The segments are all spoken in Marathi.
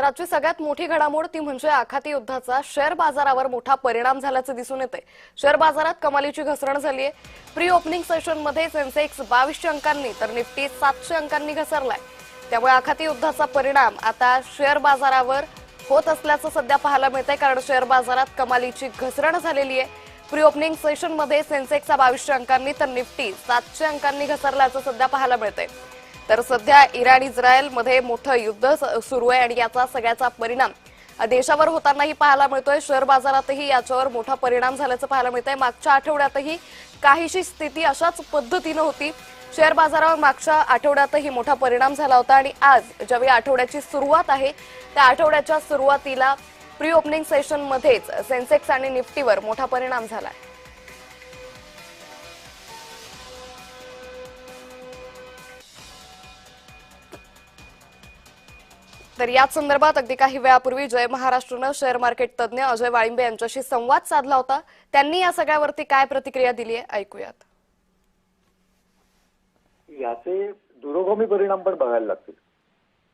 रातची सगळ्यात मोठी घडामोड ती म्हणजे आखाती युद्धाचा शेअर बाजारावर मोठा परिणाम झाल्याचं दिसून येतंय। शेअर बाजारात कमालीची घसरण झाली आहे। प्री ओपनिंग सेशनमध्ये सेन्सेक्स 2200 अंकांनी तर निफ्टी 700 अंकांनी घसरलाय। त्यामुळे आखाती युद्धाचा परिणाम आता शेअर बाजारावर होत असल्याचं सध्या पाहायला मिळतंय, कारण शेअर बाजारात कमालीची घसरण झालेली आहे। प्री ओपनिंग सेशनमध्ये सेन्सेक्स 2200 अंकांनी तर निफ्टी 700 अंकांनी घसरल्याचं सध्या पाहायला मिळतंय। तर सध्या इराण इस्रायल मध्ये मोठं युद्ध सुरू आहे आणि याचा सगळ्याचा परिणाम देशावर होतानाही पाहायला मिळतोय। शेअर बाजारातही याच्यावर मोठा परिणाम झाल्याचं पाहायला मिळतंय। मागच्या आठवड्यातही काहीशी स्थिती अशाच पद्धतीने होती। शेअर बाजारावर मागच्या आठवड्यातही मोठा परिणाम झाला होता आणि आज ज्यावेळी आठवड्याची सुरुवात आहे त्या आठवड्याच्या सुरुवातीला प्री ओपनिंग सेशन मध्येच सेन्सेक्स आणि निफ्टीवर मोठा परिणाम झाला। तर याच संदर्भात अगदी काही वेळापूर्वी जय महाराष्ट्रनं शेअर मार्केट तज्ञ अजय वाळिंबे यांच्याशी संवाद साधला होता। त्यांनी या सगळ्यावरती काय प्रतिक्रिया दिली आहे ऐकूयात। याचे दूरगामी परिणाम पण बघायला लागतील।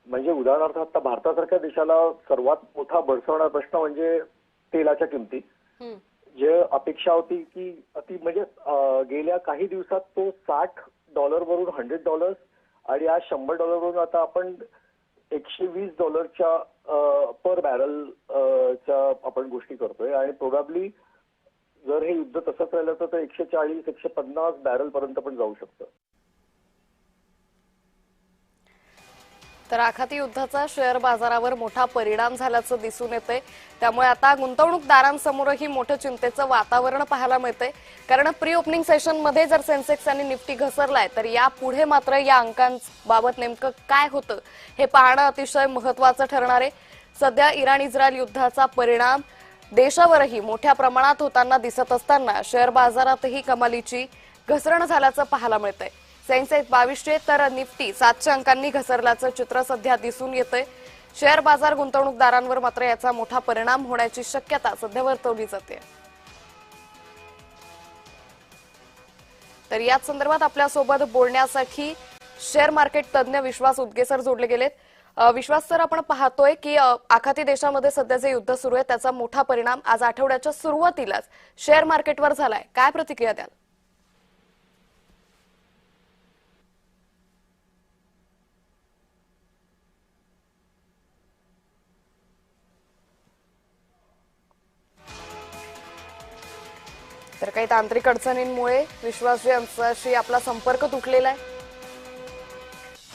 म्हणजे उदाहरणार्थ आता भारतासारख्या देशाला सर्वात मोठा भडसवणारा प्रश्न म्हणजे तेलाच्या किमती, जे अपेक्षा होती की अति म्हणजे गेल्या काही दिवसात तो $60 वरून $100 आणि आज $100 वरून आता आपण $120 पर बॅरल च्या आपण गोष्टी करतोय आणि प्रोबॅबली जर हे युद्ध तसंच राहिलं तर 140-150 बॅरल पर्यंत पण जाऊ शकतं। तर आखाती युद्धाचा शेअर बाजारावर मोठा परिणाम झाल्याचं दिसून येतंय। त्यामुळे आता गुंतवणूकदारांसमोरही मोठं चिंतेचं वातावरण पाहायला मिळतंय, कारण प्री ओपनिंग सेशनमध्ये जर सेन्सेक्स आणि निफ्टी घसरलाय तर यापुढे मात्र या अंकांबाबत नेमकं काय होतं हे पाहणं अतिशय महत्त्वाचं ठरणार आहे। सध्या इराण इस्रायल युद्धाचा परिणाम देशावरही मोठ्या प्रमाणात होताना दिसत असताना शेअर बाजारातही कमालीची घसरण झाल्याचं पाहायला मिळतंय। सेन्सेक्स 2200 तर निफ्टी 700 अंकांनी घसरल्याचं चित्र सध्या दिसून येतंय। शेअर बाजार गुंतवणूकदारांवर मात्र याचा मोठा परिणाम होण्याची शक्यता सध्या वर्तवली जाते। तर याच संदर्भात आपल्यासोबत बोलण्यासाठी शेअर मार्केट तज्ञ विश्वास उदगे सर जोडले गेलेत। विश्वास सर, आपण पाहतोय की आखाती देशामध्ये सध्या जे युद्ध सुरू आहे त्याचा मोठा परिणाम आज आठवड्याच्या सुरुवातीलाच शेअर मार्केटवर झालाय, काय प्रतिक्रिया द्याल? तर काही तांत्रिक अडचणींमुळे विश्वासजी यांच्याशी आपला संपर्क तुटलेला आहे।